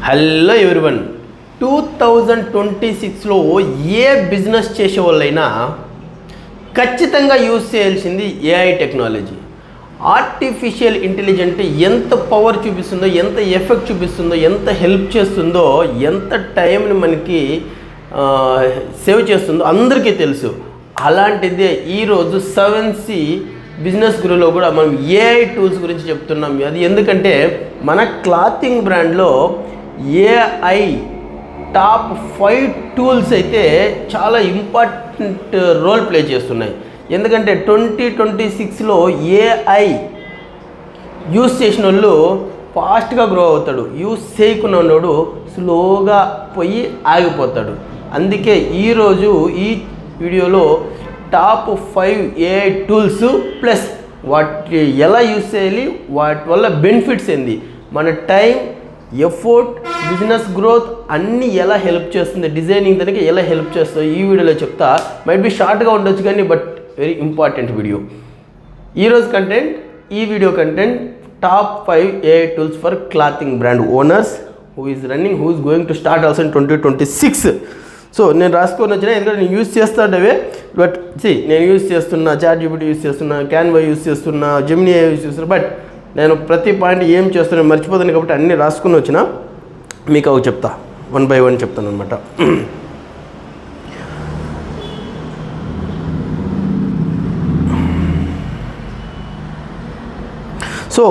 Hello everyone, 2026లో ఏ business చేసే వాళ్ళైనా ఖచ్చితంగా యూజ్ చేయాల్సింది ఏఐ టెక్నాలజీ. ఆర్టిఫిషియల్ ఇంటెలిజెంట్ ఎంత పవర్ చూపిస్తుందో, ఎంత ఎఫెక్ట్ చూపిస్తుందో, ఎంత హెల్ప్ చేస్తుందో, ఎంత టైంని మనకి సేవ్ చేస్తుందో అందరికీ తెలుసు. అలాంటిదే ఈరోజు 7C బిజినెస్ గురులో కూడా మనం ఏఐ టూల్స్ గురించి చెప్తున్నాం. అది ఎందుకంటే మన క్లాతింగ్ బ్రాండ్లో ఏఐ టాప్ 5 టూల్స్ అయితే చాలా ఇంపార్టెంట్ రోల్ ప్లే చేస్తున్నాయి. ఎందుకంటే 2026లో ఏఐ యూస్ చేసిన వాళ్ళు ఫాస్ట్గా గ్రో అవుతాడు, యూస్ చేయకున్నవాడు స్లోగా పోయి ఆగిపోతాడు. అందుకే ఈరోజు ఈ వీడియోలో టాప్ 5 ఏఐ టూల్స్ ప్లస్ వాటి ఎలా యూస్ చేయాలి, వాటి వల్ల బెనిఫిట్స్ ఏంది, మన టైం, ఎఫోర్ట్, బిజినెస్ గ్రోత్ అన్నీ ఎలా హెల్ప్ చేస్తుంది, డిజైనింగ్ దానికి ఎలా హెల్ప్ చేస్తుందో ఈ వీడియోలో చెప్తా. మైట్ బి షార్ట్గా ఉండొచ్చు కానీ బట్ వెరీ ఇంపార్టెంట్ వీడియో. ఈరోజు కంటెంట్, ఈ video content top 5 AI tools for clothing brand owners who is going to start also in 2026. So నేను రాసుకొని వచ్చిన, ఎందుకంటే నేను యూస్ చేస్తాడవే. బట్ నేను యూస్ చేస్తున్నా చాట్‌జీపీటీ యూస్ చేస్తున్నా, క్యాన్వా యూస్ చేస్తున్నా, జెమినీ యూస్ చేస్తున్నా. బట్ నేను ప్రతి పాయింట్ ఏం చేస్తున్నా మర్చిపోతాను కాబట్టి అన్నీ రాసుకుని వచ్చిన మీకు అవి చెప్తా, 1 by 1 చెప్తాను అనమాట. సో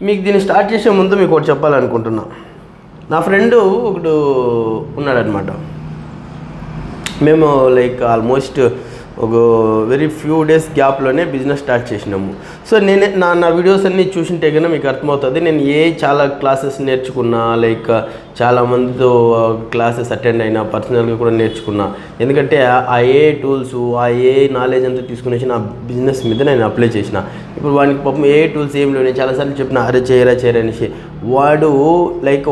మీకు దీన్ని స్టార్ట్ చేసే ముందు మీకు ఒకటి చెప్పాలనుకుంటున్నా. నా ఫ్రెండు ఒకడు ఉన్నాడనమాట. మేము ఆల్మోస్ట్ ఒక వెరీ ఫ్యూ డేస్ గ్యాప్లోనే బిజినెస్ స్టార్ట్ చేసినాము. సో నేను నా వీడియోస్ అన్నీ చూసింటే కన్నా మీకు అర్థమవుతుంది. నేను చాలా క్లాసెస్ నేర్చుకున్నా, చాలామందితో క్లాసెస్ అటెండ్ అయినా, పర్సనల్గా కూడా నేర్చుకున్నా. ఎందుకంటే ఆ ఏ టూల్స్, ఆ ఏ నాలెడ్జ్ అంతా తీసుకుని వచ్చి నా బిజినెస్ మీద నేను అప్లై చేసిన. ఇప్పుడు వానికి పాపం ఏ టూల్స్ ఏం లేవు. నేను చాలాసార్లు చెప్పిన అరే చేయరా అనేసి. వాడు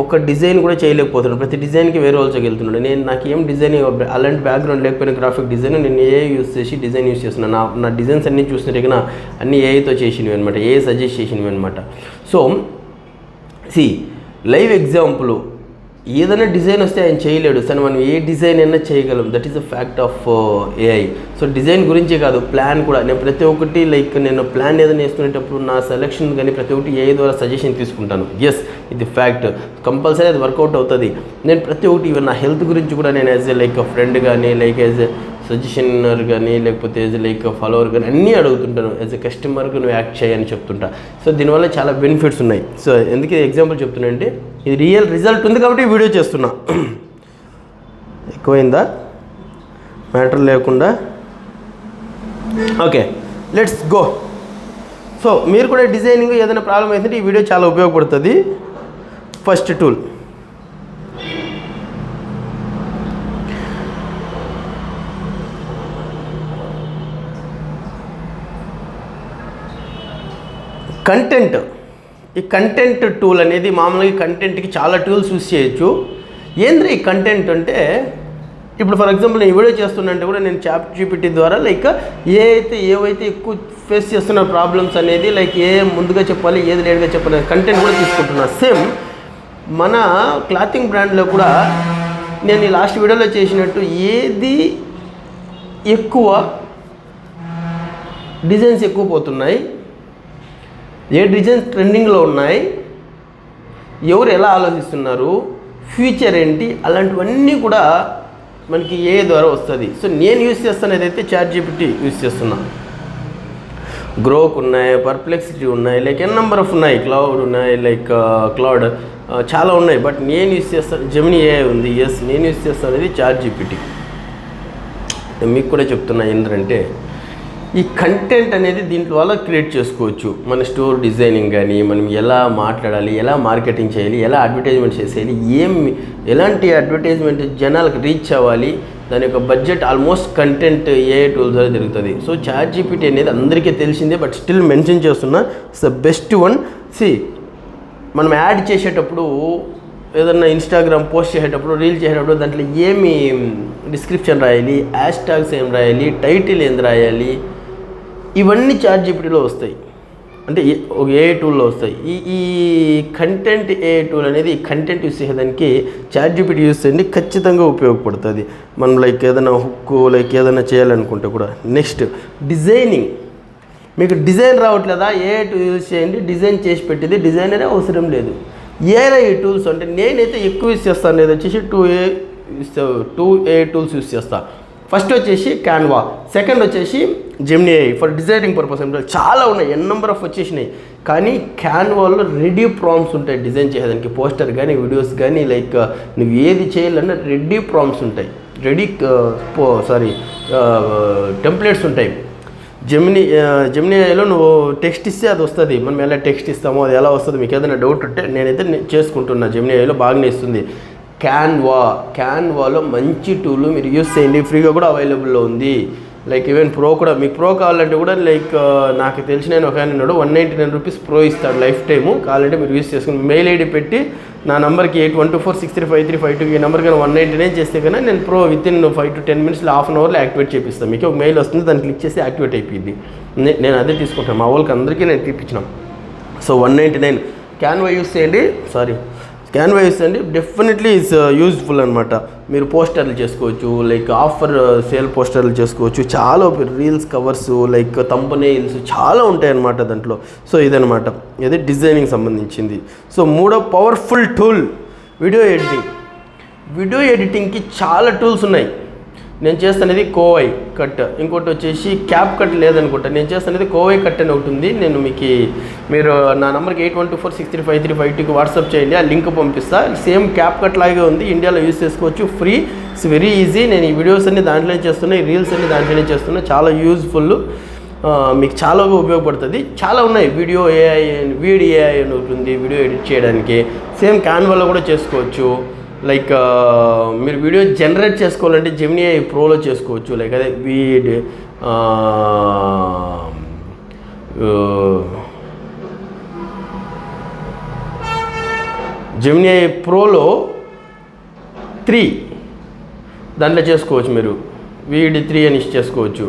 ఒక డిజైన్ కూడా చేయలేకపోతున్నాడు. ప్రతి డిజైన్కి వేరే వాళ్ళకి వెళ్తున్నాడు. నాకు ఏం డిజైన్ అలాంటి బ్యాక్గ్రౌండ్ లేకపోయినా గ్రాఫిక్ డిజైన్ నేను ఏ యూస్ చేసి డిజైన్ యూస్ చేస్తున్నాను. నా డిజైన్స్ అన్నీ చూస్తుంటే కన్నా అన్నీ ఏఐతో చేసినవి అనమాట, ఏ సజెస్ట్ చేసినవి అనమాట. సో లైవ్ ఎగ్జాంపుల్, ఏదైనా డిజైన్ వస్తే ఆయన చేయలేడు, సరే మనం ఏ డిజైన్ అయినా చేయగలం. That is the fact of AI. So design గురించే కాదు, ప్లాన్ కూడా. నేను ప్రతి ఒక్కటి నేను ప్లాన్ ఏదైనా వేసుకునేటప్పుడు నా సెలెక్షన్ కానీ ప్రతి ఒక్కటి ఏఐ ద్వారా సజెషన్ తీసుకుంటాను. ఎస్, ఇది ఫ్యాక్ట్, కంపల్సరీ అది వర్కౌట్ అవుతుంది. నేను ప్రతి ఒక్కటి ఈవెన్ నా హెల్త్ గురించి కూడా నేను యాజ్ ఎ ఫ్రెండ్ కానీ, యాజ్ ఎ సజెషనర్ కానీ, లేకపోతే యాజ్ ఫాలోవర్ కానీ అన్నీ అడుగుతుంటాను. యాజ్ ఎ కస్టమర్కి నువ్వు యాక్ట్ చేయని చెప్తుంటా. సో దీనివల్ల చాలా బెనిఫిట్స్ ఉన్నాయి. సో ఎందుకు ఎగ్జాంపుల్ చెప్తున్నా అంటే ఇది రియల్ రిజల్ట్ ఉంది కాబట్టి వీడియో చేస్తున్నా. ఎక్కువైందా మ్యాటర్ లేకుండా? Okay, let's go. సో మీరు కూడా డిజైనింగ్ ఏదైనా ప్రాబ్లం అయితే ఈ వీడియో చాలా ఉపయోగపడుతుంది. First tool content. ఈ కంటెంట్ టూల్ అనేది మామూలుగా కంటెంట్కి చాలా టూల్స్ యూస్ చేయొచ్చు. ఏంద్రీ ఈ కంటెంట్ అంటే, ఇప్పుడు ఫర్ ఎగ్జాంపుల్ నేను వీడియో చేస్తున్నంటే కూడా నేను చాట్‌జీపీటీ ద్వారా ఏవైతే ఎక్కువ ఫేస్ చేస్తున్న ప్రాబ్లమ్స్ అనేది ఏ ముందుగా చెప్పాలి, ఏది లేట్గా చెప్పాలి కంటెంట్ కూడా తీసుకుంటున్నా. సేమ్ మన క్లాతింగ్ బ్రాండ్లో కూడా నేను ఈ లాస్ట్ వీడియోలో చేసినట్టు ఏది ఎక్కువ డిజైన్స్ ఎక్కువ పోతున్నాయి, ఏ డిజైన్స్ ట్రెండింగ్లో ఉన్నాయి, ఎవరు ఎలా ఆలోచిస్తున్నారు, ఫ్యూచర్ ఏంటి, అలాంటివన్నీ కూడా మనకి ఏ ద్వారా వస్తుంది. సో నేను యూస్ చేస్తాను ఏదైతే చాట్‌జీపీటీ యూస్ చేస్తున్నా. గ్రోక్ ఉన్నాయి, పర్ప్లెక్సిటీ ఉన్నాయి, ఎన్ నెంబర్ ఆఫ్ ఉన్నాయి, క్లౌడ్ ఉన్నాయి, క్లౌడ్ చాలా ఉన్నాయి. బట్ నేను యూస్ చేస్తాను జెమినీ ఏఐ ఉంది. ఎస్, నేను యూస్ చేస్తాను అనేది చాట్‌జీపీటీ. మీకు కూడా చెప్తున్నా ఏంటంటే ఈ కంటెంట్ అనేది దీంట్లో వల్ల క్రియేట్ చేసుకోవచ్చు. మన స్టోర్ డిజైనింగ్ కానీ, మనం ఎలా మాట్లాడాలి, ఎలా మార్కెటింగ్ చేయాలి, ఎలా అడ్వర్టైజ్మెంట్ చేసేయాలి, ఎలాంటి అడ్వర్టైజ్మెంట్ జనాలకు రీచ్ అవ్వాలి, దాని యొక్క బడ్జెట్ ఆల్మోస్ట్ కంటెంట్ ఏ టూల్స్ ద్వారా జరుగుతుంది. సో చాట్‌జీపీటీ అనేది అందరికీ తెలిసిందే, బట్ స్టిల్ మెన్షన్ చేస్తున్నా, ఇట్స్ ద బెస్ట్ వన్. మనం యాడ్ చేసేటప్పుడు, ఏదన్నా ఇన్స్టాగ్రామ్ పోస్ట్ చేసేటప్పుడు, రీల్ చేసేటప్పుడు దాంట్లో ఏమి డిస్క్రిప్షన్ రాయాలి, హ్యాష్ ట్యాగ్స్ ఏం రాయాలి, టైటిల్ ఏం రాయాలి, ఇవన్నీ చాట్‌జీపీటీలో వస్తాయి. అంటే ఒక ఏఐ టూల్లో వస్తాయి. ఈ కంటెంట్ ఏఐ టూల్ అనేది కంటెంట్ యూస్ చేసేదానికి ChatGPT యూస్ చేయండి, ఖచ్చితంగా ఉపయోగపడుతుంది. మనం లైక్ ఏదైనా హుక్ లైక్ ఏదైనా చేయాలనుకుంటే కూడా. నెక్స్ట్ డిజైనింగ్, మీకు డిజైన్ రావట్లేదా, ఏఐ టూల్ యూజ్ చేయండి, డిజైన్ చేసి పెట్టేది, డిజైనరే అవసరం లేదు. ఏఐ టూల్స్ అంటే నేనైతే ఎక్కువ యూస్ చేస్తాను, ఇది వచ్చేసి 2 AI టూల్స్ యూస్ చేస్తాను. ఫస్ట్ వచ్చేసి క్యాన్వా, సెకండ్ వచ్చేసి Gemini AI for designing purpose. చాలా ఉన్నాయి, నెంబర్ ఆఫ్ వచ్చేసినాయి. కానీ క్యాన్వాలో రెడీ ప్రాంప్ట్స్ ఉంటాయి డిజైన్ చేసేదానికి, పోస్టర్ కానీ వీడియోస్ కానీ లైక్ నువ్వు ఏది చేయాలన్నా రెడీ ప్రాంప్ట్స్ ఉంటాయి, టెంప్లెట్స్ ఉంటాయి. జెమినీ AIలో నువ్వు టెక్స్ట్ ఇస్తే అది వస్తుంది. మనం ఎలా టెక్స్ట్ ఇస్తామో అది ఎలా వస్తుంది. మీకు ఏదైనా డౌట్ ఉంటే నేనైతే చేసుకుంటున్నా, జెమినీ AIలో బాగానే ఇస్తుంది. క్యాన్వాలో మంచి టూల్, మీరు యూస్ చేయండి, ఫ్రీగా కూడా అవైలబుల్లో ఉంది. లైక్ ఈవెన్ ప్రో కూడా, మీకు ప్రో కావాలంటే కూడా లైక్ నాకు తెలిసిన ఒక ఆయన ఉన్నాడు, 199 రూపీస్ ప్రో ఇస్తాడు లైఫ్ టైము. కావాలంటే మీరు యూస్ చేసుకుని మెయిల్ ఐడి పెట్టి నా నెంబర్కి 8124635352 ఈ నెంబర్కి 199 చేస్తే కన్నా నేను pro within 5 to 10 minutes half an అవర్లో యాక్టివేట్ చేపిస్తాను. మీకు ఒక మెయిల్ వస్తుంది, దాన్ని క్లిక్ చేసి యాక్టివేట్ అయిపోయింది. నేను అదే తీసుకుంటాను, మా వాళ్ళకి అందరికీ నేను తీపించినాం. సో 199 క్యాన్వా యూస్ చేయండి, క్యాన్వా యూస్ చేయండి, డెఫినెట్లీ ఇట్స్ యూజ్ఫుల్ అనమాట. మీరు పోస్టర్లు చేసుకోవచ్చు, లైక్ ఆఫర్ సేల్ పోస్టర్లు చేసుకోవచ్చు, చాలా రీల్స్ కవర్స్ లైక్ థంబ్నెయిల్స్ చాలా ఉంటాయి అన్నమాట దాంట్లో. సో ఇదనమాట, ఇది డిజైనింగ్ సంబంధించింది. సో మూడో పవర్ఫుల్ టూల్ వీడియో ఎడిటింగ్కి చాలా టూల్స్ ఉన్నాయి. నేను చేస్తున్నది కోవై కట్, ఇంకోటి వచ్చేసి క్యాప్ కట్ లేదనుకుంటా. నేను చేస్తున్నది కోవై కట్ అని ఒకటి ఉంది. నేను మీరు నా నెంబర్కి 8124635352కి వాట్సాప్ చేయండి, ఆ లింక్ పంపిస్తా. సేమ్ క్యాప్ కట్ లాగే ఉంది, ఇండియాలో యూస్ చేసుకోవచ్చు, ఫ్రీ, ఇట్స్ వెరీ ఈజీ. నేను ఈ వీడియోస్ అన్ని దాంట్లోనే చేస్తున్నా, ఈ రీల్స్ అన్ని దాంట్లోనే చేస్తున్నా, చాలా యూజ్ఫుల్, మీకు చాలా ఉపయోగపడుతుంది. చాలా ఉన్నాయి, వీడియో AI అని ఒకటి ఉంది వీడియో ఎడిట్ చేయడానికి. సేమ్ క్యాన్వాలో కూడా చేసుకోవచ్చు. లైక్ మీరు వీడియో జనరేట్ చేసుకోవాలంటే జెమినీ AI ప్రోలో చేసుకోవచ్చు. లైక్ అదే జెమినీ AI ప్రోలో 3 దాంట్లో చేసుకోవచ్చు. మీరు VD3 అని చేసుకోవచ్చు,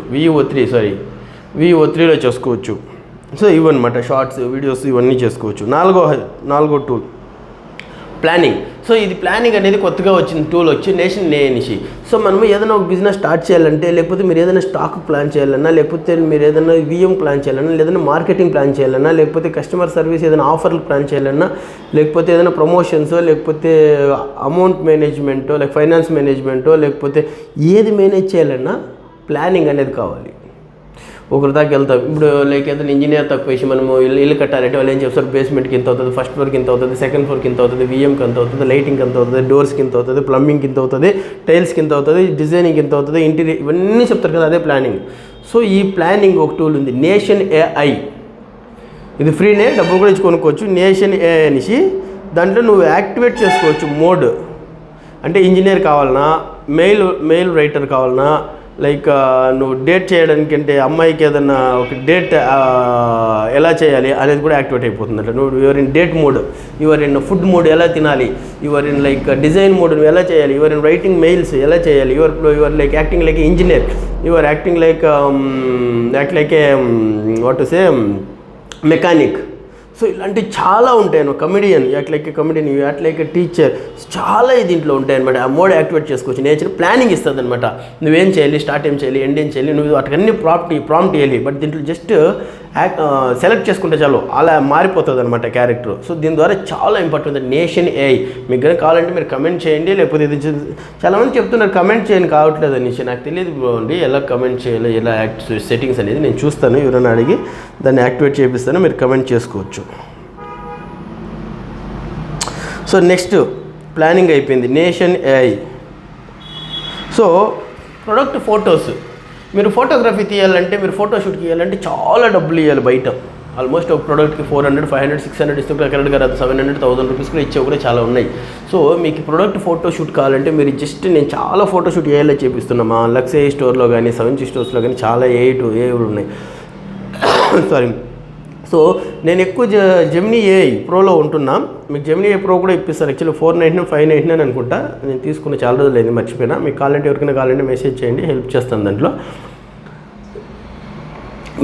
VO3లో చేసుకోవచ్చు. సో ఇవన్నమాట, షార్ట్స్ వీడియోస్ ఇవన్నీ చేసుకోవచ్చు. నాలుగో టూల్ ప్లానింగ్. సో ఇది ప్లానింగ్ అనేది కొత్తగా వచ్చిన టూల్ వచ్చి నేషన్ AI. సో మనము ఏదైనా ఒక బిజినెస్ స్టార్ట్ చేయాలంటే, లేకపోతే మీరు ఏదైనా స్టాక్ ప్లాన్ చేయాలన్నా, లేకపోతే మీరు ఏదైనా VM ప్లాన్ చేయాలన్నా, లేదన్నా మార్కెటింగ్ ప్లాన్ చేయాలన్నా, లేకపోతే కస్టమర్ సర్వీస్ ఏదైనా ఆఫర్లు ప్లాన్ చేయాలన్నా, లేకపోతే ఏదైనా ప్రమోషన్స్, లేకపోతే అమౌంట్ మేనేజ్మెంటో, లేక ఫైనాన్స్ మేనేజ్మెంటో, లేకపోతే ఏది మేనేజ్ చేయాలన్నా ప్లానింగ్ అనేది కావాలి. ఒకరి దాకా వెళ్తాం. ఇప్పుడు లైక్ ఏదైనా ఇంజనీర్ తక్కువ వేసి మనము ఇల్లు కట్టాలంటే వాళ్ళు ఏం చెప్తారు, బేస్మెంట్కి ఇంత అవుతుంది, ఫస్ట్ ఫ్లోర్కి ఇంత అవుతుంది, సెకండ్ ఫ్లోర్కి ఇంత అవుతుంది, VMకి ఎంత అవుతుంది, లైటింగ్కి ఎంత అవుతుంది, డోర్స్కి ఇంత అవుతుంది, ప్లంబింగ్కి ఇంత అవుతుంది, టైల్స్కి ఇంత అవుతుంది, డిజైనింగ్కి ఇంత అవుతుంది, ఇంటీరియర్, ఇవన్నీ చెప్తారు కదా, అదే ప్లానింగ్. సో ఈ ప్లానింగ్ ఒక టూల్ ఉంది, నేషన్ AI. ఇది ఫ్రీనే, డబ్బులు కూడా ఇచ్చి కొనుక్కోవచ్చు. నేషన్ AI అనేసి దాంట్లో నువ్వు యాక్టివేట్ చేసుకోవచ్చు మోడ్. అంటే ఇంజనీర్ కావాలన్నా, మెయిల్ రైటర్ కావాలన్నా, లైక్ నువ్వు డేట్ చేయడానికి అంటే అమ్మాయికి ఏదన్నా ఒక డేట్ ఎలా చేయాలి అనేది కూడా యాక్టివేట్ అయిపోతుంది. అంటే నువ్వు your in date mode, your in food mode ఎలా తినాలి, your in like design mode నువ్వు ఎలా చేయాలి, యువర్ ఇన్ రైటింగ్ మెయిల్స్ ఎలా చేయాలి, your like acting like engineer, your acting like what to say mechanic. So ఇలాంటివి చాలా ఉంటాయి. నువ్వు కమెడియన్, లైక్ టీచర్, చాలా దీంట్లో ఉంటాయి అనమాట. ఆ మోడ్ యాక్టివేట్ చేసుకోవచ్చు. నేచర్ ప్లానింగ్ ఇస్తుంది అనమాట. నువ్వేం చేయాలి, స్టార్ట్ ఏం చేయాలి, ఎండ్ ఏం చేయాలి, నువ్వు వాటికన్నీ ప్రాంప్ట్ చేయాలి. బట్ దీంట్లో జస్ట్ సెలెక్ట్ చేసుకుంటే చాలు, అలా మారిపోతుంది అనమాట క్యారెక్టర్. సో దీని ద్వారా చాలా ఇంపార్టెంట్ నేషన్ AI. మీకు కానీ కావాలంటే మీరు కమెంట్ చేయండి, లేకపోతే ఇది చాలామంది చెప్తున్నారు కమెంట్ చేయని కావట్లేదు అనేసి. నాకు తెలియదు అండి ఎలా కమెంట్ చేయాలి, ఎలా సెట్టింగ్స్ అనేది నేను చూస్తాను, ఎవరైనా అడిగి దాన్ని యాక్టివేట్ చేపిస్తాను, మీరు కమెంట్ చేసుకోవచ్చు. సో నెక్స్ట్ ప్లానింగ్ అయిపోయింది, nation AI. So product photos, మీరు ఫోటోగ్రఫీ తీయాలంటే, మీరు ఫోటోషూట్కి ఇవ్వాలంటే చాలా డబ్బులు ఇవ్వాలి బయట. ఆల్మోస్ట్ ఒక ప్రోడక్ట్కి 400, 500, 600 ఇస్తే కరెక్ట్గా రాదు, 700, 1000 రూపీస్ కూడా ఇచ్చేవి కూడా చాలా ఉన్నాయి. సో మీకు ప్రోడక్ట్ ఫోటోషూట్ కావాలంటే మీరు జస్ట్, నేను చాలా ఫోటోషూట్ ఏఐలో చేపిస్తున్నామా, లక్స్ AI స్టోర్లో కానీ, 7G స్టోర్స్లో కానీ చాలా AI ఉన్నాయి. సారీ. సో నేను ఎక్కువ జెమినీ AI ప్రోలో ఉంటున్నా. మీకు జెమినీ AI ప్రో కూడా ఇప్పిస్తారు. యాక్చువల్లీ 499, 599 అనుకుంటా. నేను తీసుకున్న చాలా రోజులు అయింది, మర్చిపోయినా. మీకు కావాలంటే ఎవరికైనా కావాలంటే మెసేజ్ చేయండి, హెల్ప్ చేస్తాను దాంట్లో.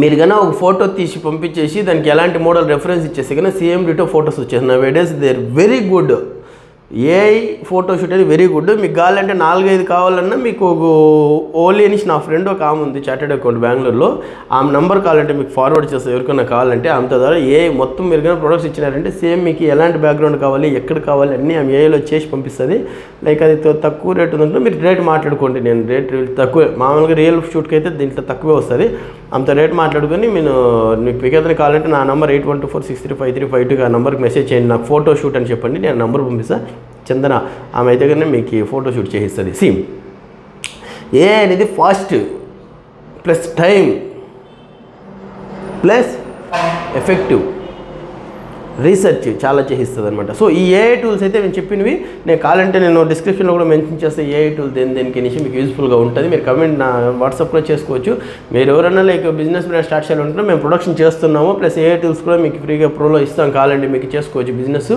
మీరు కన్నా ఒక ఫోటో తీసి పంపించేసి దానికి ఎలాంటి మోడల్ రెఫరెన్స్ ఇచ్చేసి కానీ సేమ్ డిటో ఫొటోస్ వచ్చేసి నా videos they are very good. AI photoshoot అనేది వెరీ గుడ్. మీకు కావాలంటే 4-5 కావాలన్నా మీకు ఓలీ అని నా ఫ్రెండ్ ఒక ఆమె ఉంది చార్టెడ్ అకౌంట్ బెంగళూరులో, ఆమె నెంబర్ కావాలంటే మీకు ఫార్వర్డ్ చేస్తాను ఎవరికైనా కావాలంటే. ఆమెతో ద్వారా ఏఐ మొత్తం మీరు కానీ ప్రొడక్ట్స్ ఇచ్చినారంటే సేమ్ మీకు ఎలాంటి బ్యాక్గ్రౌండ్ కావాలి ఎక్కడ కావాలి అన్నీ ఆమె ఏఐలో చేసి పంపిస్తుంది. లైక్ అది తక్కువ రేట్ ఉందంటే మీరు రేట్ మాట్లాడుకోండి. నేను రేట్ తక్కువ మామూలుగా రియల్ షూట్కి అయితే దీంట్లో తక్కువే వస్తుంది. అంత రేట్ మాట్లాడుకొని మీకు పికేదని కావాలంటే నా నెంబర్ 8124635352 ఆ నెంబర్కి మెసేజ్ చేయండి. నాకు ఫోటో షూట్ అని చెప్పండి, నేను నెంబర్ పంపిస్తాను. చందన ఆమె అయితే కానీ మీకు ఫోటో షూట్ చేయిస్తుంది. సేమ్ ఏ అనేది fast plus time plus effective research చాలా చేయిస్తుంది అనమాట. సో ఈ ఏఐ టూల్స్ అయితే నేను చెప్పినవి నేను కావాలంటే నేను డిస్క్రిప్షన్లో కూడా మెన్షన్ చేస్తే ఏఐ టూల్ దేనికి అనేసి మీకు యూజ్ఫుల్గా ఉంటుంది. మీరు కమెంట్ నా వాట్సాప్లో చేసుకోవచ్చు. మీరు ఎవరైనా లైక్ బిజినెస్ మీద స్టార్ట్ చేయాలంటే మేము ప్రొడక్షన్ చేస్తున్నాము, ప్లస్ ఏఐ టూల్స్ కూడా మీకు ఫ్రీగా ప్రోలో ఇస్తాం, కావాలంటే మీకు చేసుకోవచ్చు బిజినెస్.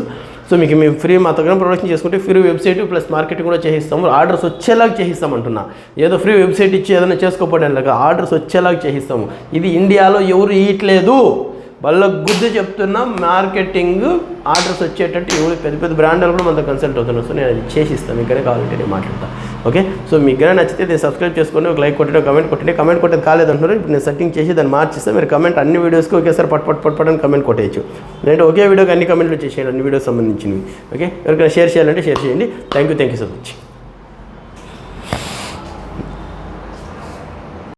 సో మీకు మేము ఫ్రీ మా దగ్గర ప్రొడక్షన్ చేసుకుంటే ఫ్రీ వెబ్సైట్ ప్లస్ మార్కెటింగ్ కూడా చేయిస్తాము. ఆర్డర్స్ వచ్చేలాగా చేయిస్తామంటున్నా, ఏదో ఫ్రీ వెబ్సైట్ ఇచ్చి ఏదైనా చేసుకోకపోవడానికి ఆర్డర్స్ వచ్చేలాగా చేయిస్తాము. ఇది ఇండియాలో ఎవరు ఇయట్లేదు, వాళ్ళ గుద్దు చెప్తున్నా. మార్కెటింగ్ ఆర్డర్స్ వచ్చేటట్టు ఎవరు పెద్ద బ్రాండ్లు కూడా మనతో కన్సల్ట్ అవుతున్నారు. సో నేను అది చేసిస్తాను, మీకనే కావాలంటే నేను మాట్లాడతాను. ఓకే, సో మీకు కానీ నచ్చితే నేను సబ్స్క్రైబ్ చేసుకోండి, ఒక లైక్ కొట్టండి, కమెంట్ కొట్టండి. కమెంట్ కొట్టేది కాలేదంటున్నారు, ఇప్పుడు నేను సెట్టింగ్ చేసి దాన్ని మార్చిస్తే మీరు కమెంట్ అన్ని వీడియోస్కి ఒకేసారి పట్టుపట్టని కమెంట్ కొట్టేయచ్చు. లేదంటే ఒకే వీడియోకి అన్ని కమెంట్లు చేసేయండి అన్ని వీడియోస్ సంబంధించినవి. ఓకే, ఎవరికైనా షేర్ చేయాలంటే షేర్ చేయండి. Thank you so much.